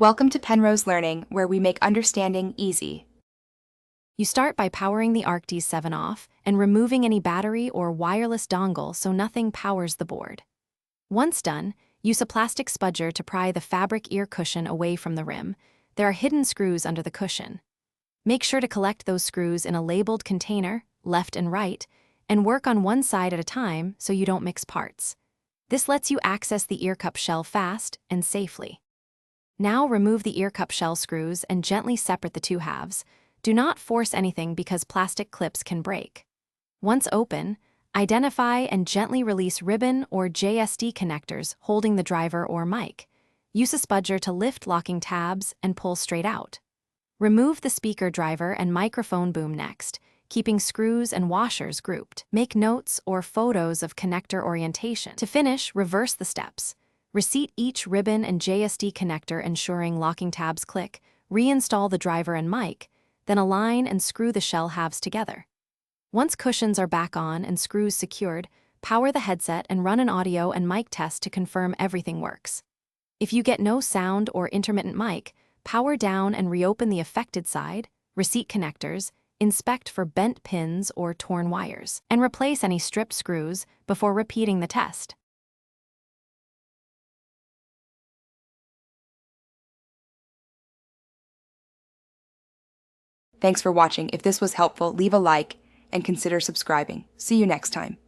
Welcome to Penrose Learning, where we make understanding easy. You start by powering the Arctis 7 off and removing any battery or wireless dongle so nothing powers the board. Once done, use a plastic spudger to pry the fabric ear cushion away from the rim. There are hidden screws under the cushion. Make sure to collect those screws in a labeled container, left and right, and work on one side at a time so you don't mix parts. This lets you access the ear cup shell fast and safely. Now remove the ear cup shell screws and gently separate the two halves. Do not force anything because plastic clips can break. Once open, identify and gently release ribbon or JSD connectors holding the driver or mic. Use a spudger to lift locking tabs and pull straight out. Remove the speaker driver and microphone boom next, keeping screws and washers grouped. Make notes or photos of connector orientation. To finish, reverse the steps. Reseat each ribbon and JSD connector, ensuring locking tabs click. Reinstall the driver and mic, then align and screw the shell halves together. Once cushions are back on and screws secured, power the headset and run an audio and mic test to confirm everything works. If you get no sound or intermittent mic, power down and reopen the affected side, reseat connectors, inspect for bent pins or torn wires, and replace any stripped screws before repeating the test. Thanks for watching. If this was helpful, leave a like and consider subscribing. See you next time.